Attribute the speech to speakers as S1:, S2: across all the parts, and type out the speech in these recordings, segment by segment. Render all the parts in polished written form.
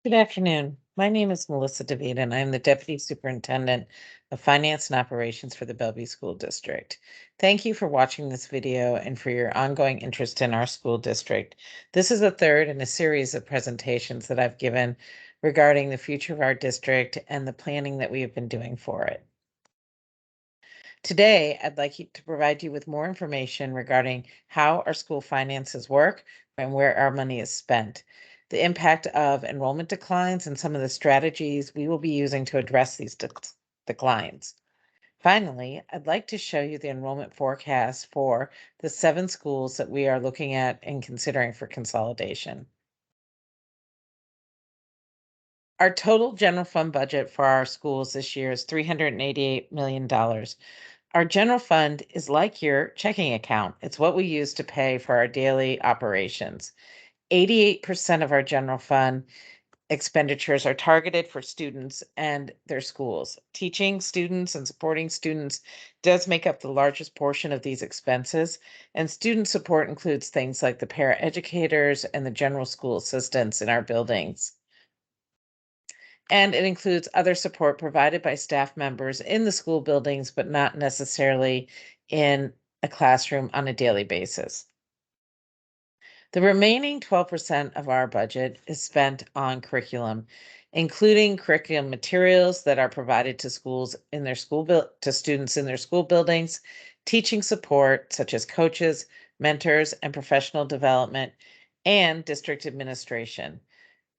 S1: Good afternoon. My name is Melissa DeVita, and I'm the Deputy Superintendent of Finance and Operations for the Bellevue School District. Thank you for watching this video and for your ongoing interest in our school district. This is the third in a series of presentations that I've given regarding the future of our district and the planning that we have been doing for it. Today, I'd like to provide you with more information regarding how our school finances work and where our money is spent, the impact of enrollment declines, and some of the strategies we will be using to address these declines. Finally, I'd like to show you the enrollment forecast for the 7 schools that we are looking at and considering for consolidation. Our total general fund budget for our schools this year is $388 million. Our general fund is like your checking account. It's what we use to pay for our daily operations. 88% of our general fund expenditures are targeted for students and their schools. Teaching students and supporting students does make up the largest portion of these expenses, and student support includes things like the paraeducators and the general school assistants in our buildings. And it includes other support provided by staff members in the school buildings, but not necessarily in a classroom on a daily basis. The remaining 12% of our budget is spent on curriculum, including curriculum materials that are provided to schools in their to students in their school buildings, teaching support such as coaches, mentors, and professional development, and district administration.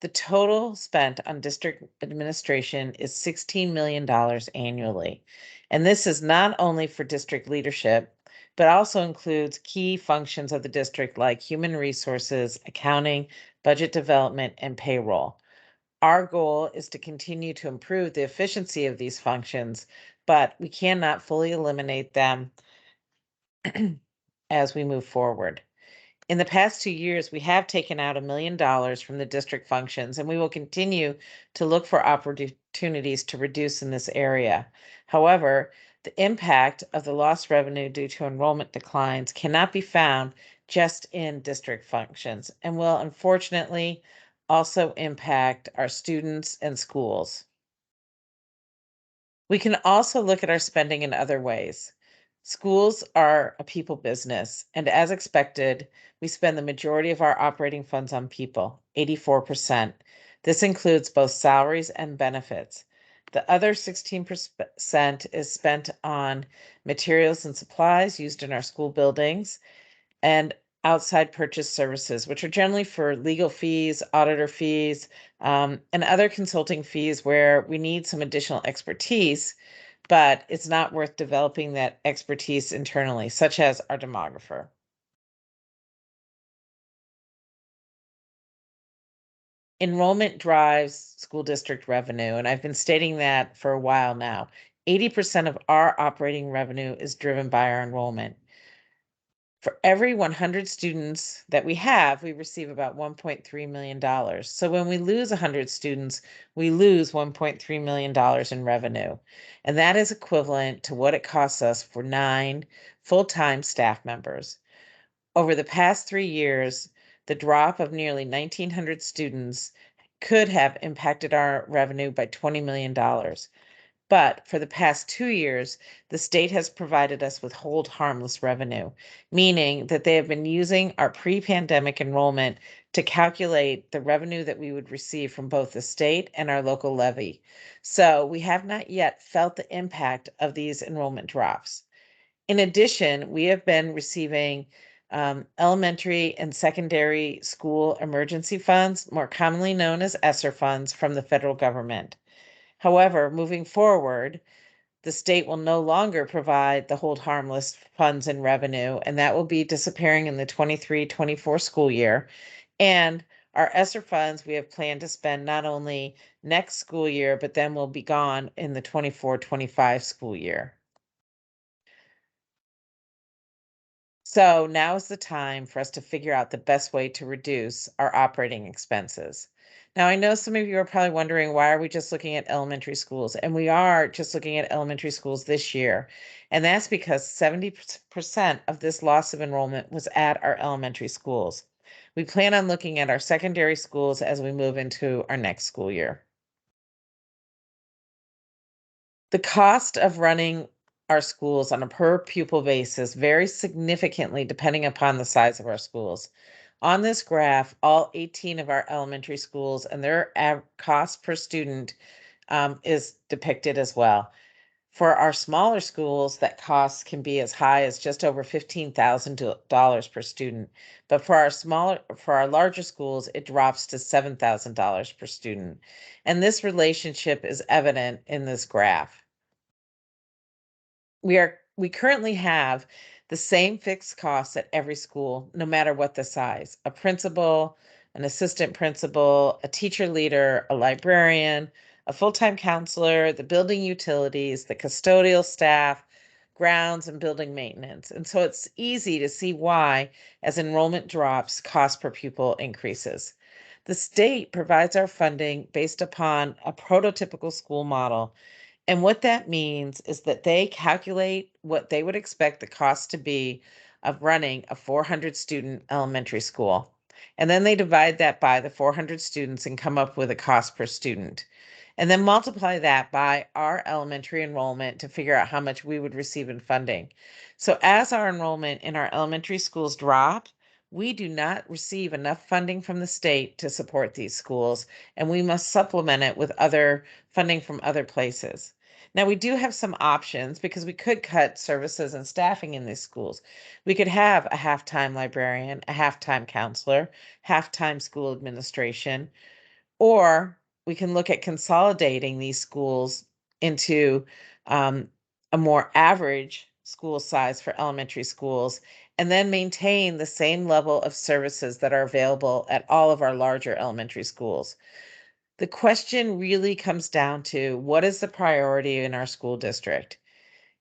S1: The total spent on district administration is $16 million annually. And this is not only for district leadership, but also includes key functions of the district like human resources, accounting, budget development, and payroll. Our goal is to continue to improve the efficiency of these functions, but we cannot fully eliminate them as we move forward. In the past 2 years, we have taken out $1 million from the district functions, and we will continue to look for opportunities to reduce in this area. However, the impact of the lost revenue due to enrollment declines cannot be found just in district functions and will unfortunately also impact our students and schools. We can also look at our spending in other ways. Schools are a people business, and as expected, we spend the majority of our operating funds on people, 84%. This includes both salaries and benefits. The other 16% is spent on materials and supplies used in our school buildings and outside purchase services, which are generally for legal fees, auditor fees, and other consulting fees where we need some additional expertise, but it's not worth developing that expertise internally, such as our demographer. Enrollment drives school district revenue, and I've been stating that for a while now. 80% of our operating revenue is driven by our enrollment. For every 100 students that we have, we receive about $1.3 million. So when we lose 100 students, we lose $1.3 million in revenue. And that is equivalent to what it costs us for 9 full-time staff members. Over the past 3 years, the drop of nearly 1,900 students could have impacted our revenue by $20 million. But for the past 2 years, the state has provided us with hold harmless revenue, meaning that they have been using our pre-pandemic enrollment to calculate the revenue that we would receive from both the state and our local levy. So we have not yet felt the impact of these enrollment drops. In addition, we have been receiving elementary and secondary school emergency funds, more commonly known as ESSER funds, from the federal government. However, moving forward, the state will no longer provide the hold harmless funds and revenue, and that will be disappearing in the 23-24 school year. And our ESSER funds we have planned to spend not only next school year, but then will be gone in the 24-25 school year. So now is the time for us to figure out the best way to reduce our operating expenses. Now, I know some of you are probably wondering, why are we just looking at elementary schools? And we are just looking at elementary schools this year. And that's because 70% of this loss of enrollment was at our elementary schools. We plan on looking at our secondary schools as we move into our next school year. The cost of running our schools on a per pupil basis varies significantly depending upon the size of our schools. On this graph, all 18 of our elementary schools and their cost per student is depicted as well. For our smaller schools, that cost can be as high as just over $15,000 per student. But for our larger schools, it drops to $7,000 per student. And this relationship is evident in this graph. We currently have the same fixed costs at every school, no matter what the size. A principal, an assistant principal, a teacher leader, a librarian, a full-time counselor, the building utilities, the custodial staff, grounds, and building maintenance. And so it's easy to see why, as enrollment drops, cost per pupil increases. The state provides our funding based upon a prototypical school model, and what that means is that they calculate what they would expect the cost to be of running a 400 student elementary school. And then they divide that by the 400 students and come up with a cost per student. And then multiply that by our elementary enrollment to figure out how much we would receive in funding. So as our enrollment in our elementary schools drop, we do not receive enough funding from the state to support these schools, and we must supplement it with other funding from other places. Now, we do have some options because we could cut services and staffing in these schools. We could have a half-time librarian, a half-time counselor, half-time school administration, or we can look at consolidating these schools into um, a more average school size for elementary schools, and then maintain the same level of services that are available at all of our larger elementary schools. The question really comes down to what is the priority in our school district?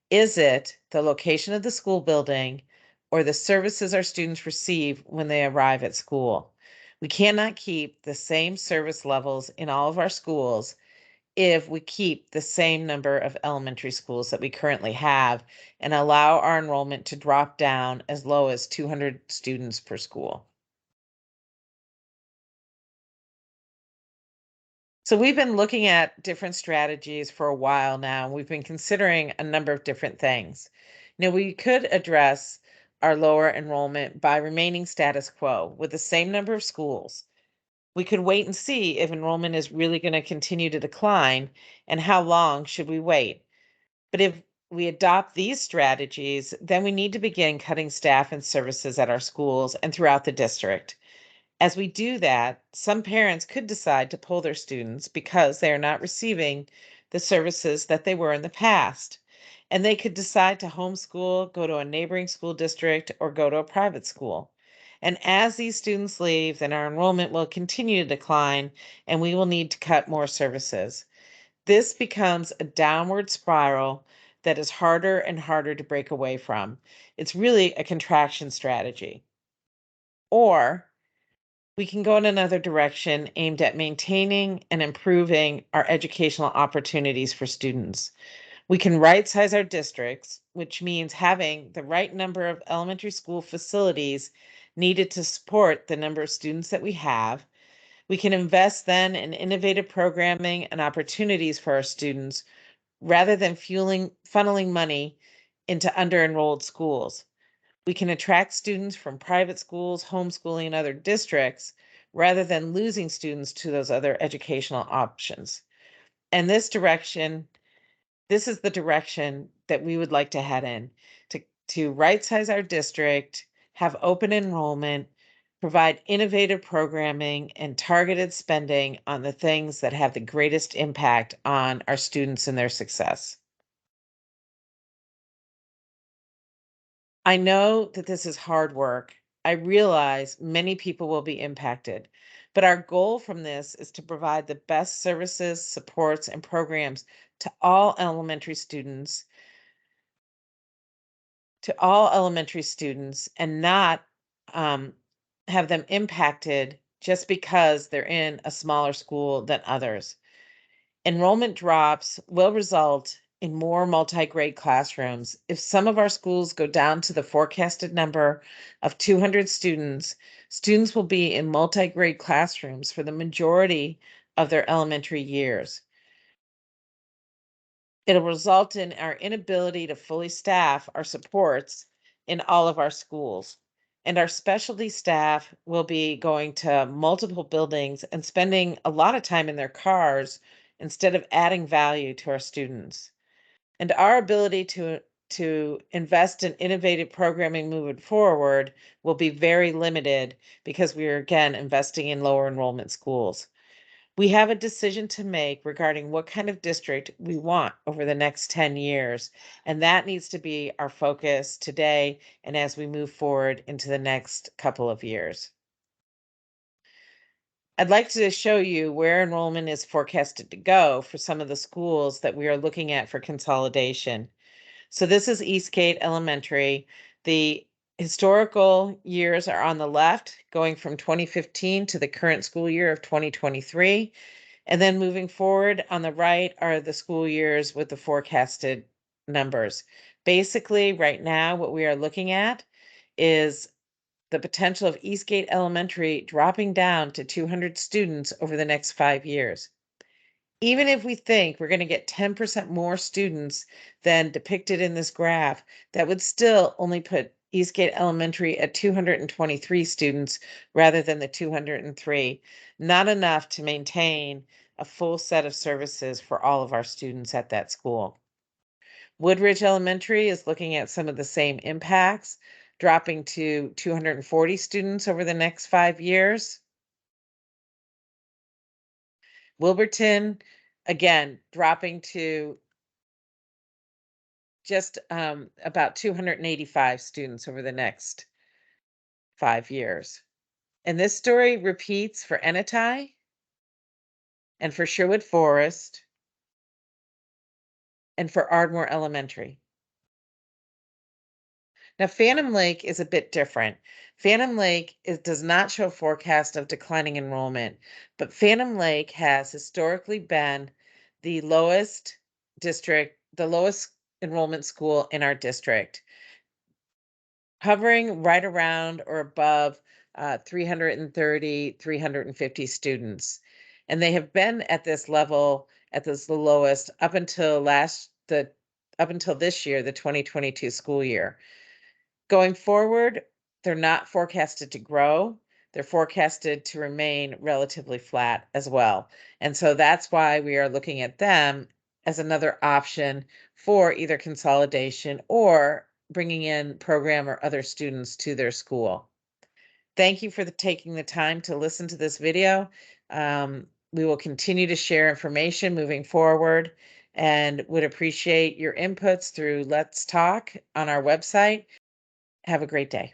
S1: Is it the location of the school building or the services our students receive when they arrive at school? We cannot keep the same service levels in all of our schools if we keep the same number of elementary schools that we currently have and allow our enrollment to drop down as low as 200 students per school. So we've been looking at different strategies for a while now. We've been considering a number of different things. We could address our lower enrollment by remaining status quo with the same number of schools. We could wait and see if enrollment is really going to continue to decline and how long should we wait. But if we adopt these strategies, then we need to begin cutting staff and services at our schools and throughout the district. As we do that, some parents could decide to pull their students because they are not receiving the services that they were in the past. And they could decide to homeschool, go to a neighboring school district, or go to a private school. And as these students leave, then our enrollment will continue to decline and we will need to cut more services. This becomes a downward spiral that is harder and harder to break away from. It's really a contraction strategy. Or we can go in another direction aimed at maintaining and improving our educational opportunities for students. We can right size our districts, which means having the right number of elementary school facilities needed to support the number of students that we have. We can invest then in innovative programming and opportunities for our students rather than funneling money into under-enrolled schools. We can attract students from private schools, homeschooling, and other districts rather than losing students to those other educational options. And this is the direction that we would like to head in to right size our district, have open enrollment, provide innovative programming, and targeted spending on the things that have the greatest impact on our students and their success. I know that this is hard work. I realize many people will be impacted, but our goal from this is to provide the best services, supports, and programs to all elementary students, and not um, have them impacted just because they're in a smaller school than others. Enrollment drops will result in more multi-grade classrooms. If some of our schools go down to the forecasted number of 200 students, Students will be in multi-grade classrooms for the majority of their elementary years. It'll result in our inability to fully staff our supports in all of our schools. And our specialty staff will be going to multiple buildings and spending a lot of time in their cars instead of adding value to our students. And our ability to invest in innovative programming moving forward will be very limited because we are again investing in lower enrollment schools. We have a decision to make regarding what kind of district we want over the next 10 years, and that needs to be our focus today and as we move forward into the next couple of years. I'd like to show you where enrollment is forecasted to go for some of the schools that we are looking at for consolidation. So this is Eastgate Elementary. The historical years are on the left, going from 2015 to the current school year of 2023. And then moving forward on the right are the school years with the forecasted numbers. Basically, right now, what we are looking at is the potential of Eastgate Elementary dropping down to 200 students over the next 5 years. Even if we think we're going to get 10% more students than depicted in this graph, that would still only put Eastgate Elementary at 223 students rather than the 203. Not enough to maintain a full set of services for all of our students at that school. Woodridge Elementary is looking at some of the same impacts, dropping to 240 students over the next 5 years. Wilburton, again, dropping to just about 285 students over the next 5 years. And this story repeats for Ennetai and for Sherwood Forest and for Ardmore Elementary. Now, Phantom Lake is a bit different. Phantom Lake does not show a forecast of declining enrollment, but Phantom Lake has historically been the lowest the lowest enrollment school in our district, hovering right around or above 330, 350 students. And they have been at this level, at this the lowest up until up until this year, the 2022 school year. Going forward, they're not forecasted to grow. They're forecasted to remain relatively flat as well. And so that's why we are looking at them as another option for either consolidation or bringing in program or other students to their school. Thank you for taking the time to listen to this video. We will continue to share information moving forward and would appreciate your inputs through Let's Talk on our website. Have a great day.